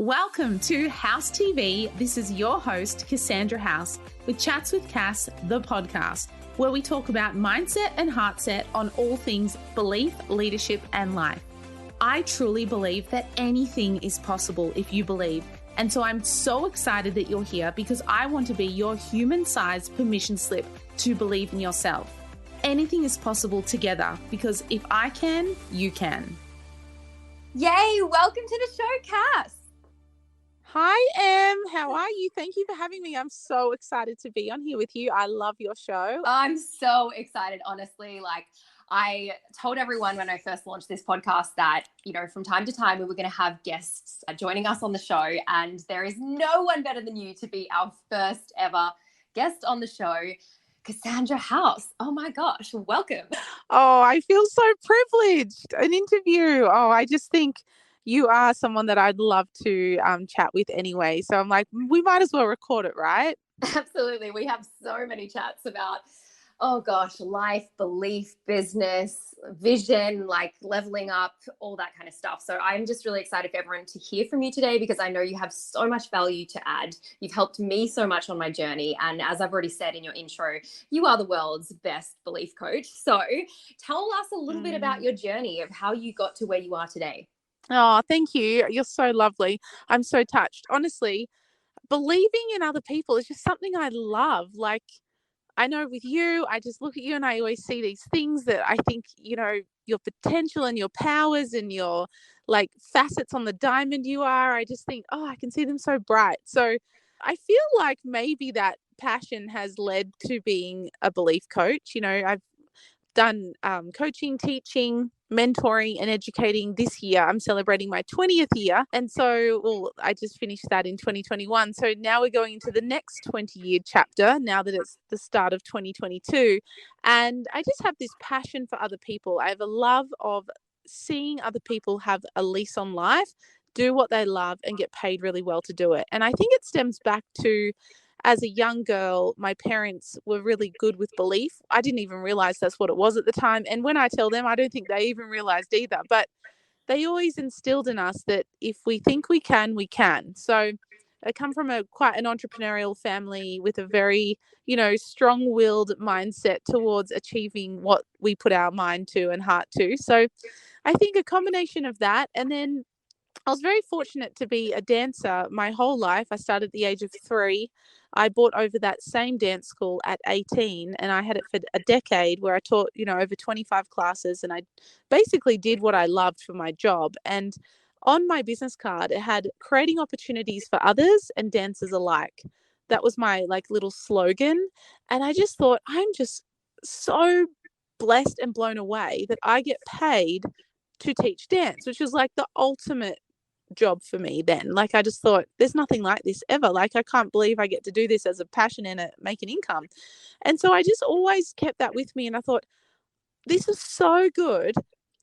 Welcome to House TV. This is your host, Cassandra House, with Chats with Cass, the podcast, where we talk about mindset and heartset on all things belief, leadership, and life. I truly believe that anything is possible if you believe. And so I'm so excited that you're here because I want to be your human-sized permission slip to believe in yourself. Anything is possible together because if I can, you can. Yay! Welcome to the show, Cass. Hi, Em. How are you? Thank you for having me. I'm so excited to be on here with you. I love your show. I'm so excited, honestly. I told everyone when I first launched this podcast that, from time to time we were going to have guests joining us on the show, and there is no one better than you to be our first ever guest on the show, Cassandra House. Oh my gosh, welcome. Oh, I feel so privileged. An interview. Oh, I just think you are someone that I'd love to chat with anyway. So I'm like, we might as well record it, right? Absolutely. We have so many chats about, oh gosh, life, belief, business, vision, like leveling up, all that kind of stuff. So I'm just really excited for everyone to hear from you today because I know you have so much value to add. You've helped me so much on my journey. And as I've already said in your intro, you are the world's best belief coach. So tell us a little bit about your journey of how you got to where you are today. Oh, thank you. You're so lovely. I'm so touched. Honestly, believing in other people is just something I love. Like, I know with you, I just look at you and I always see these things that I think, your potential and your powers and your like facets on the diamond you are. I just think, I can see them so bright. So I feel like maybe that passion has led to being a belief coach. I've done coaching, teaching, mentoring and educating this year. I'm celebrating my 20th year. And so, I just finished that in 2021. So now we're going into the next 20-year chapter now that it's the start of 2022. And I just have this passion for other people. I have a love of seeing other people have a lease on life, do what they love and get paid really well to do it. And I think it stems back to, as a young girl, my parents were really good with belief. I didn't even realize that's what it was at the time. And when I tell them, I don't think they even realized either. But they always instilled in us that if we think we can, we can. So I come from quite an entrepreneurial family with a very, strong-willed mindset towards achieving what we put our mind to and heart to. So I think a combination of that, and then I was very fortunate to be a dancer my whole life. I started at the age of 3. I bought over that same dance school at 18 and I had it for a decade where I taught, over 25 classes, and I basically did what I loved for my job. And on my business card, it had creating opportunities for others and dancers alike. That was my little slogan. And I just thought, I'm just so blessed and blown away that I get paid to teach dance, which was like the ultimate job for me then. I just thought, there's nothing like this ever. I can't believe I get to do this as a passion and make an income. And so I just always kept that with me. And I thought, this is so good.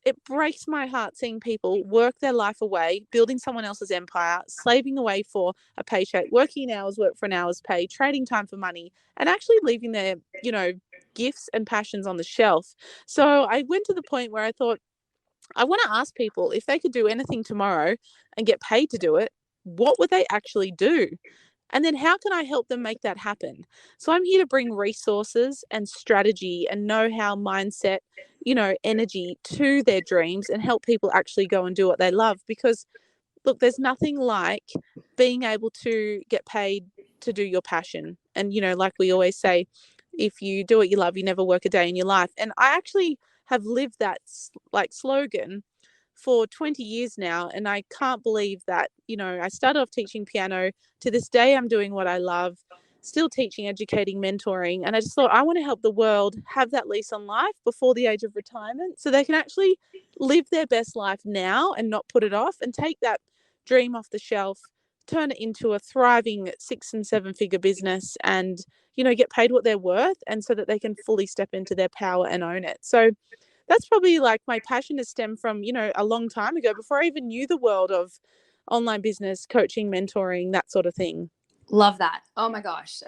It breaks my heart seeing people work their life away, building someone else's empire, slaving away for a paycheck, working hours, work for an hour's pay, trading time for money, and actually leaving their, gifts and passions on the shelf. So I went to the point where I thought, I want to ask people if they could do anything tomorrow and get paid to do it, what would they actually do? And then how can I help them make that happen? So I'm here to bring resources and strategy and know-how, mindset, energy to their dreams and help people actually go and do what they love. Because look, there's nothing like being able to get paid to do your passion. And, like we always say, if you do what you love, you never work a day in your life. And I actually have lived that slogan for 20 years now. And I can't believe that, I started off teaching piano. To this day, I'm doing what I love, still teaching, educating, mentoring. And I just thought, I want to help the world have that lease on life before the age of retirement so they can actually live their best life now and not put it off and take that dream off the shelf, turn it into a thriving 6 and 7 figure business and, get paid what they're worth, and so that they can fully step into their power and own it. So that's probably my passion has stemmed from, a long time ago before I even knew the world of online business, coaching, mentoring, that sort of thing. Love that. Oh my gosh.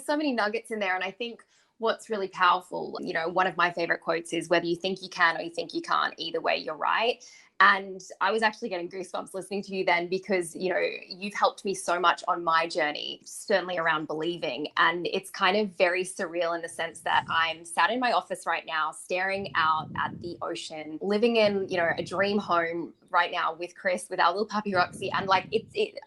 So many nuggets in there. And I think what's really powerful, one of my favorite quotes is whether you think you can or you think you can't, either way, you're right. And I was actually getting goosebumps listening to you then, because, you know, you've helped me so much on my journey, certainly around believing. And it's kind of very surreal in the sense that I'm sat in my office right now, staring out at the ocean, living in, you know, a dream home right now with Chris, with our little puppy Roxy. And like,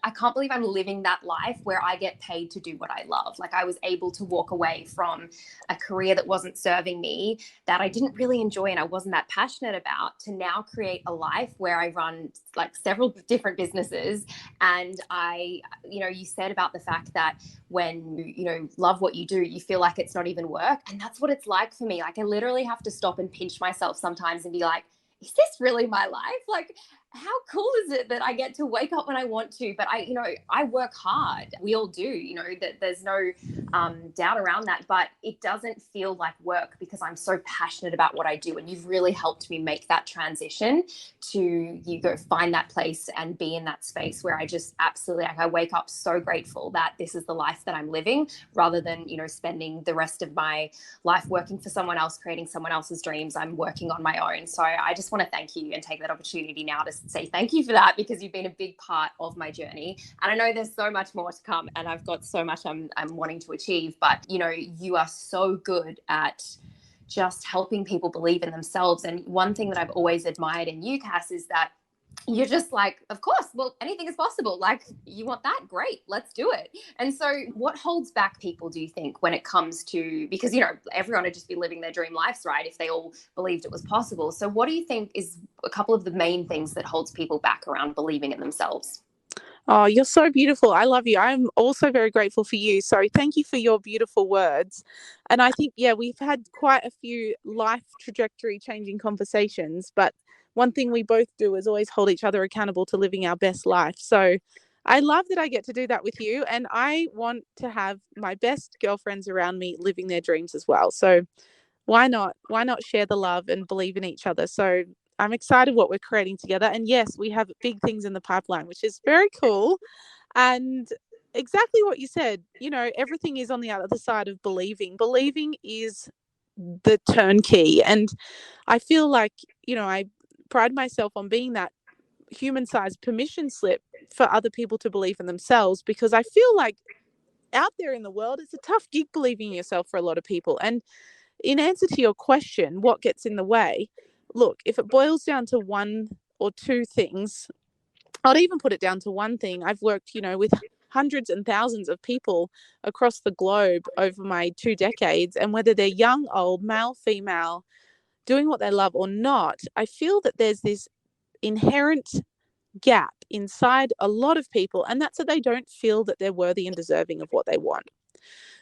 I can't believe I'm living that life where I get paid to do what I love. Like, I was able to walk away from a career that wasn't serving me, that I didn't really enjoy and I wasn't that passionate about, to now create a life where I run like several different businesses. And I, you know, you said about the fact that when you know, love what you do, you feel like it's not even work. And that's what it's like for me. Like, I literally have to stop and pinch myself sometimes and be like, is this really my life? Like, how cool is it that I get to wake up when I want to? But I, you know, I work hard. We all do, you know, that there's no doubt around that. But it doesn't feel like work because I'm so passionate about what I do. And you've really helped me make that transition to, you go find that place and be in that space where I just absolutely, like, I wake up so grateful that this is the life that I'm living, rather than, you know, spending the rest of my life working for someone else, creating someone else's dreams. I'm working on my own. So I just want to thank you and take that opportunity now to say thank you for that, because you've been a big part of my journey. And I know there's so much more to come, and I've got so much I'm wanting to achieve. But, you know, you are so good at just helping people believe in themselves. And one thing that I've always admired in you, Cass, is that you're just like, of course, well, anything is possible. Like, you want that? Great, let's do it. And so what holds back people, do you think, when it comes to, because, you know, everyone would just be living their dream lives, right, if they all believed it was possible. So what do you think is a couple of the main things that holds people back around believing in themselves? Oh, you're so beautiful. I love you. I'm also very grateful for you. So thank you for your beautiful words. And I think, yeah, we've had quite a few life trajectory changing conversations, but one thing we both do is always hold each other accountable to living our best life. So I love that I get to do that with you. And I want to have my best girlfriends around me living their dreams as well. So why not? Why not share the love and believe in each other? So I'm excited what we're creating together. And yes, we have big things in the pipeline, which is very cool. And exactly what you said, you know, everything is on the other side of believing. Believing is the turnkey. And I feel like, you know, I pride myself on being that human-sized permission slip for other people to believe in themselves, because I feel like out there in the world, it's a tough gig believing in yourself for a lot of people. And in answer to your question, what gets in the way? Look, if it boils down to one or two things, I'd even put it down to one thing. I've worked, you know, with hundreds and thousands of people across the globe over my 2 decades. And whether they're young, old, male, female, doing what they love or not, I feel that there's this inherent gap inside a lot of people. And that's that they don't feel that they're worthy and deserving of what they want.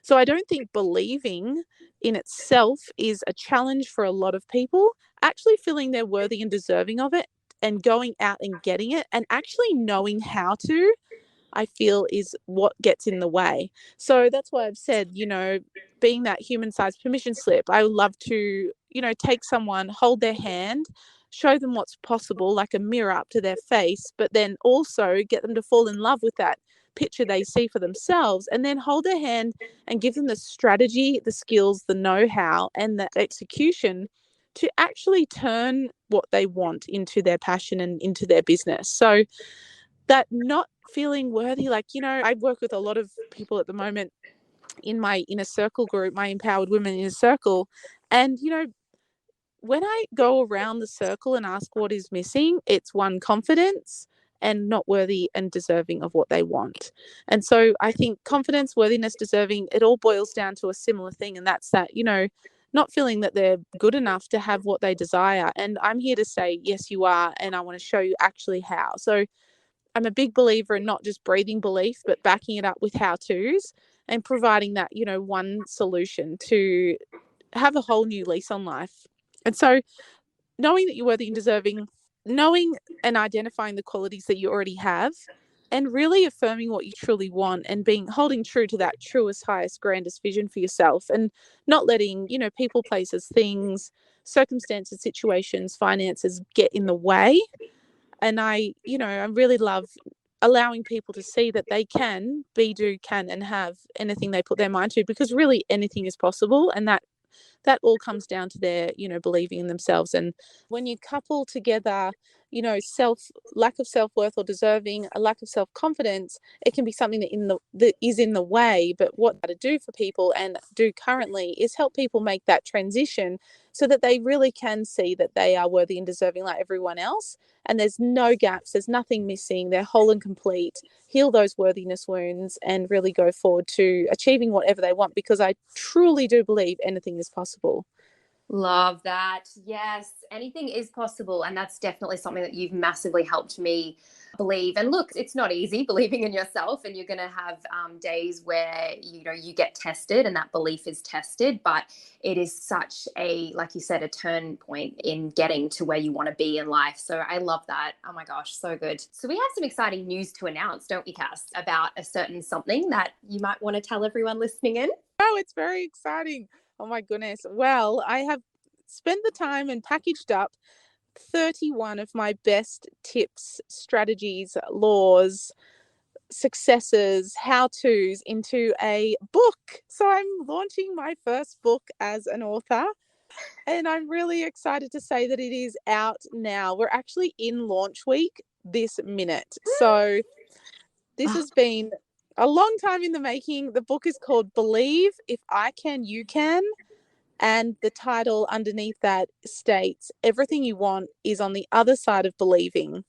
So I don't think believing in itself is a challenge for a lot of people. Actually feeling they're worthy and deserving of it and going out and getting it and actually knowing how to, I feel, is what gets in the way. So that's why I've said, you know, being that human-sized permission slip, I would love to, you know, take someone, hold their hand, show them what's possible, like a mirror up to their face, but then also get them to fall in love with that picture they see for themselves, and then hold their hand and give them the strategy, the skills, the know-how, and the execution to actually turn what they want into their passion and into their business. So that not feeling worthy, like, you know, I work with a lot of people at the moment in my inner circle group, my empowered women inner circle. And, you know, when I go around the circle and ask what is missing, it's one, confidence, and not worthy and deserving of what they want. And so I think confidence, worthiness, deserving, it all boils down to a similar thing. And that's that, you know, not feeling that they're good enough to have what they desire. And I'm here to say, yes, you are. And I want to show you actually how. So I'm a big believer in not just breathing belief, but backing it up with how-tos and providing that, you know, one solution to have a whole new lease on life. And so knowing that you're worthy and deserving, knowing and identifying the qualities that you already have, and really affirming what you truly want and holding true to that truest, highest, grandest vision for yourself, and not letting, you know, people, places, things, circumstances, situations, finances get in the way. And I really love allowing people to see that they can be, do, can, and have anything they put their mind to, because really anything is possible. And that all comes down to their, you know, believing in themselves. And when you couple together, lack of self-worth or deserving, a lack of self-confidence, it can be something that is in the way. But what to do for people and do currently is help people make that transition so that they really can see that they are worthy and deserving like everyone else. And there's no gaps, there's nothing missing, they're whole and complete. Heal those worthiness wounds and really go forward to achieving whatever they want, because I truly do believe anything is possible. Love that. Yes, anything is possible. And that's definitely something that you've massively helped me believe. And look, it's not easy believing in yourself, and you're going to have days where, you get tested and that belief is tested, but it is such like you said, a turn point in getting to where you want to be in life. So I love that. Oh my gosh, so good. So we have some exciting news to announce, don't we, Cass, about a certain something that you might want to tell everyone listening in? Oh, it's very exciting. Oh my goodness. Well, I have spent the time and packaged up 31 of my best tips, strategies, laws, successes, how-tos into a book. So I'm launching my first book as an author, and I'm really excited to say that it is out now. We're actually in launch week this minute. So this has been a long time in the making. The book is called Believe, If I Can, You Can. And the title underneath that states everything you want is on the other side of believing.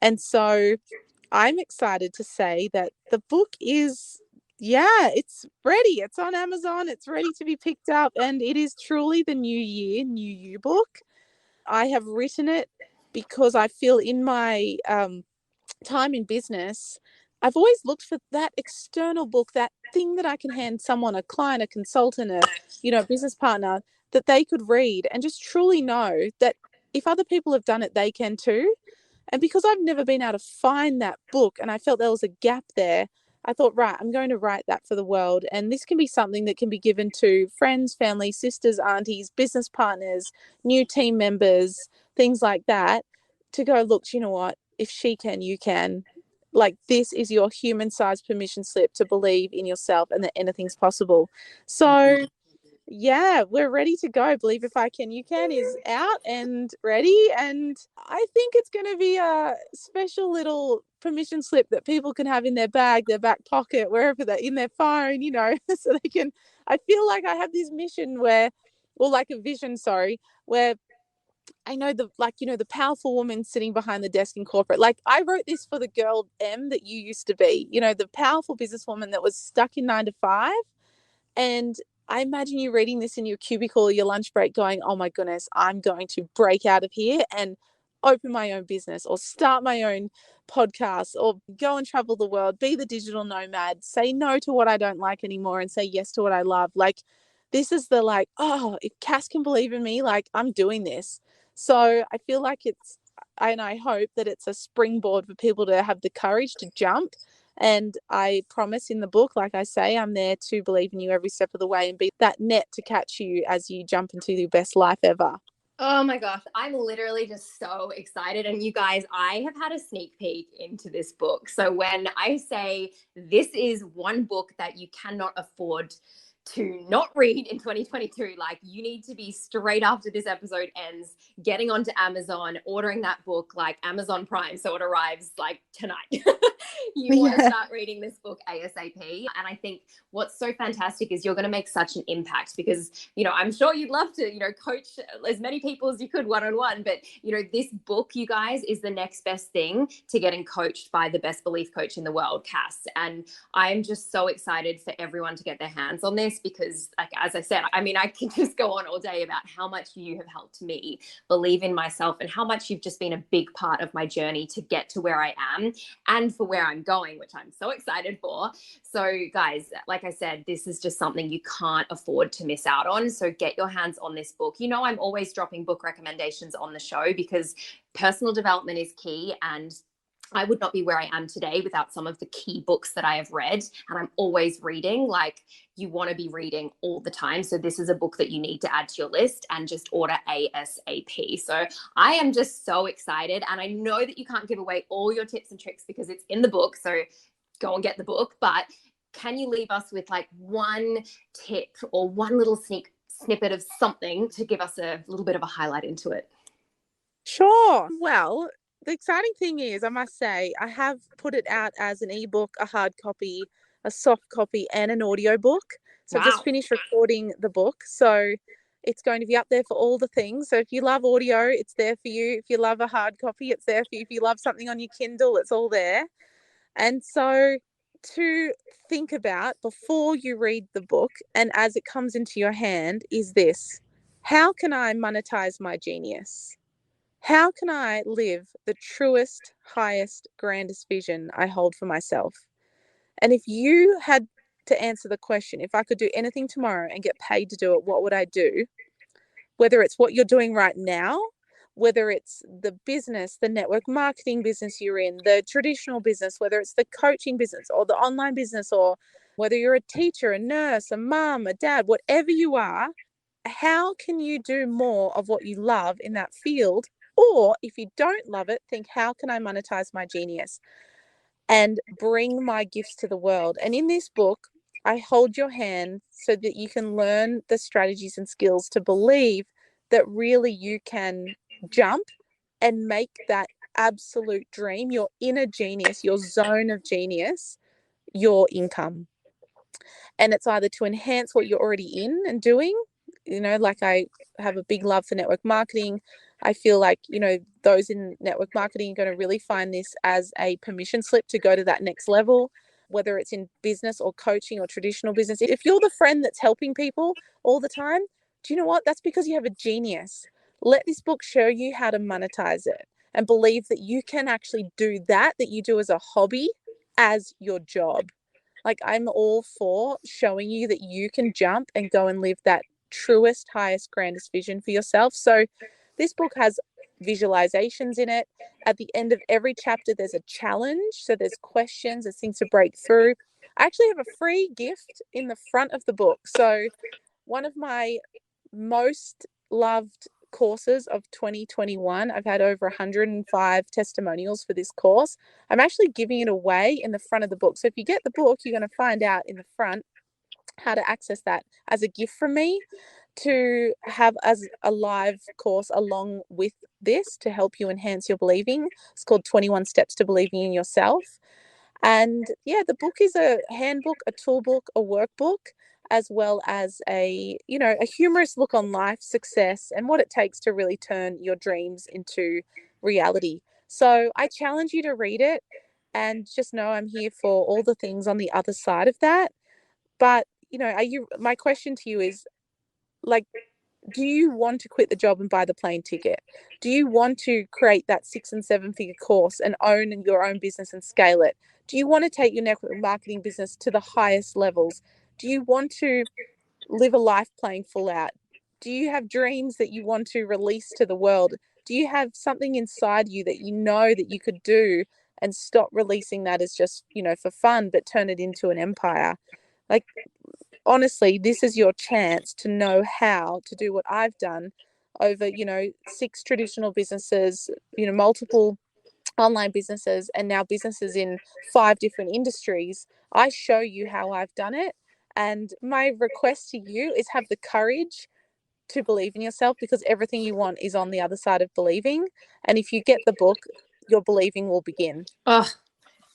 And so I'm excited to say that the book is, it's ready. It's on Amazon. It's ready to be picked up. And it is truly the new year, new you book. I have written it because I feel in my time in business, I've always looked for that external book, that thing that I can hand someone, a client, a consultant, a business partner, that they could read and just truly know that if other people have done it, they can too. And because I've never been able to find that book and I felt there was a gap there, I thought, right, I'm going to write that for the world. And this can be something that can be given to friends, family, sisters, aunties, business partners, new team members, things like that, to go, look, you know what? If she can, you can. Like, this is your human-sized permission slip to believe in yourself and that anything's possible. So yeah, we're ready to go. Believe If I Can, You Can is out and ready. And I think it's going to be a special little permission slip that people can have in their bag, their back pocket, wherever they're in their phone, so they can. I feel like I have this mission like a vision, where I know the powerful woman sitting behind the desk in corporate. Like, I wrote this for the girl, Em, that you used to be, the powerful businesswoman that was stuck in 9 to 5. And I imagine you reading this in your cubicle or your lunch break going, oh my goodness, I'm going to break out of here and open my own business or start my own podcast or go and travel the world, be the digital nomad, say no to what I don't like anymore and say yes to what I love. Like, this is if Cass can believe in me, like, I'm doing this. So I feel like and I hope that it's a springboard for people to have the courage to jump. And I promise in the book, like I say, I'm there to believe in you every step of the way and be that net to catch you as you jump into the best life ever. Oh my gosh, I'm literally just so excited. And you guys, I have had a sneak peek into this book. So when I say this is one book that you cannot afford to not read in 2022, like, you need to be straight after this episode ends, getting onto Amazon, ordering that book, like Amazon Prime, so it arrives like tonight. You want to start reading this book ASAP. And I think what's so fantastic is you're going to make such an impact because, I'm sure you'd love to, coach as many people as you could one-on-one, but, this book, you guys, is the next best thing to getting coached by the best belief coach in the world, Cass. And I am just so excited for everyone to get their hands on this because, like, as I said, I can just go on all day about how much you have helped me believe in myself and how much you've just been a big part of my journey to get to where I am and for where I'm going, which I'm so excited for. So guys, like I said, this is just something you can't afford to miss out on. So get your hands on this book. I'm always dropping book recommendations on the show because personal development is key, and I would not be where I am today without some of the key books that I have read, and I'm always reading. Like, you want to be reading all the time. So this is a book that you need to add to your list and just order ASAP. So I am just so excited. And I know that you can't give away all your tips and tricks because it's in the book. So go and get the book. But can you leave us with like one tip or one little snippet of something to give us a little bit of a highlight into it? Sure. Well, the exciting thing is, I must say, I have put it out as an ebook, a hard copy, a soft copy, and an audio book. So I've just finished recording the book. So it's going to be up there for all the things. So if you love audio, it's there for you. If you love a hard copy, it's there for you. If you love something on your Kindle, it's all there. And so to think about before you read the book and as it comes into your hand is this: how can I monetize my genius? How can I live the truest, highest, grandest vision I hold for myself? And if you had to answer the question, if I could do anything tomorrow and get paid to do it, what would I do? Whether it's what you're doing right now, whether it's the business, the network marketing business you're in, the traditional business, whether it's the coaching business or the online business, or whether you're a teacher, a nurse, a mom, a dad, whatever you are, how can you do more of what you love in that field? Or if you don't love it, think, how can I monetize my genius and bring my gifts to the world? And in this book, I hold your hand so that you can learn the strategies and skills to believe that really you can jump and make that absolute dream, your inner genius, your zone of genius, your income. And it's either to enhance what you're already in and doing, like I have a big love for network marketing. I feel like, those in network marketing are going to really find this as a permission slip to go to that next level, whether it's in business or coaching or traditional business. If you're the friend that's helping people all the time, do you know what? That's because you have a genius. Let this book show you how to monetize it and believe that you can actually do that you do as a hobby as your job. Like, I'm all for showing you that you can jump and go and live that truest, highest, grandest vision for yourself. So this book has visualizations in it. At the end of every chapter, there's a challenge. So there's questions, there's things to break through. I actually have a free gift in the front of the book. So one of my most loved courses of 2021, I've had over 105 testimonials for this course. I'm actually giving it away in the front of the book. So if you get the book, you're going to find out in the front how to access that as a gift from me, to have as a live course along with this to help you enhance your believing. It's called 21 Steps to Believing in Yourself. And yeah, the book is a handbook, a toolbook, a workbook, as well as a humorous look on life, success, and what it takes to really turn your dreams into reality. So I challenge you to read it and just know I'm here for all the things on the other side of that. But, my question to you is, like, do you want to quit the job and buy the plane ticket? Do you want to create that 6 and 7 figure course and own your own business and scale it? Do you want to take your network marketing business to the highest levels? Do you want to live a life playing full out? Do you have dreams that you want to release to the world? Do you have something inside you that you know that you could do and stop releasing that as just, for fun, but turn it into an empire? Like, honestly, this is your chance to know how to do what I've done over, 6 traditional businesses, multiple online businesses, and now businesses in 5 different industries. I show you how I've done it. And my request to you is have the courage to believe in yourself, because everything you want is on the other side of believing. And if you get the book, your believing will begin. Oh,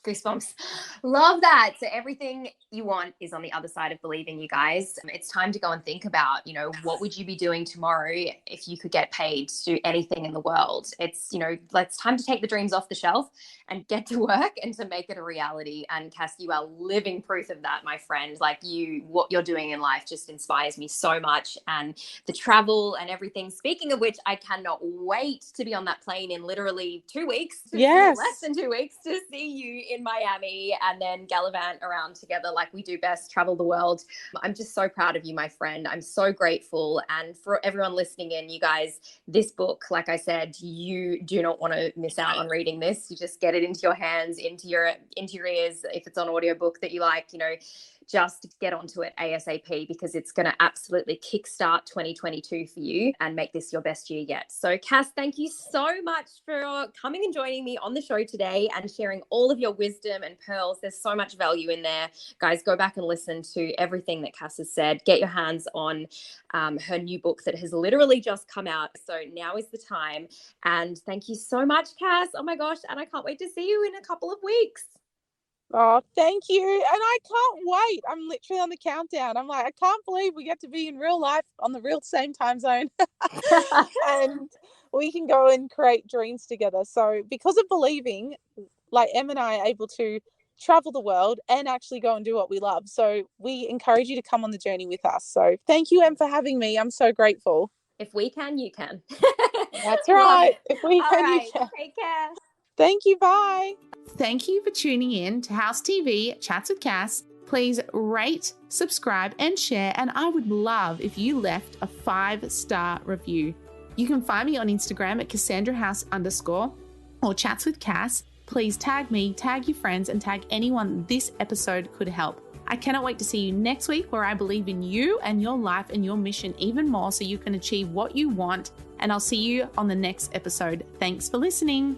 goosebumps. Love that. So everything you want is on the other side of believing, you guys. It's time to go and think about, what would you be doing tomorrow if you could get paid to do anything in the world? It's, it's time to take the dreams off the shelf and get to work and to make it a reality. And Cass, you are living proof of that, my friend. Like, what you're doing in life just inspires me so much. And the travel and everything. Speaking of which, I cannot wait to be on that plane in literally 2 weeks. Yes. Less than 2 weeks, to see you in Miami and then gallivant around together like we do best, travel the world. I'm just so proud of you, my friend. I'm so grateful. And for everyone listening in, you guys, this book, like I said, you do not want to miss out on reading this. You just get it into your hands, into your ears. If it's on audiobook that you like, just get onto it ASAP, because it's going to absolutely kickstart 2022 for you and make this your best year yet. So Cass, thank you so much for coming and joining me on the show today and sharing all of your wisdom and pearls. There's so much value in there. Guys, go back and listen to everything that Cass has said. Get your hands on her new book that has literally just come out. So now is the time. And thank you so much, Cass. Oh my gosh. And I can't wait to see you in a couple of weeks. Oh, thank you. And I can't wait. I'm literally on the countdown. I'm like, I can't believe we get to be in real life on the real same time zone. And we can go and create dreams together. So because of believing, like Em and I are able to travel the world and actually go and do what we love. So we encourage you to come on the journey with us. So thank you, Em, for having me. I'm so grateful. If we can, you can. That's right. If we can, right. you can. Take care. Thank you. Bye. Thank you for tuning in to House TV Chats with Cass. Please rate, subscribe, and share. And I would love if you left a 5-star review. You can find me on Instagram at Cassandra House _ or Chats with Cass. Please tag me, tag your friends, and tag anyone this episode could help. I cannot wait to see you next week, where I believe in you and your life and your mission even more so you can achieve what you want. And I'll see you on the next episode. Thanks for listening.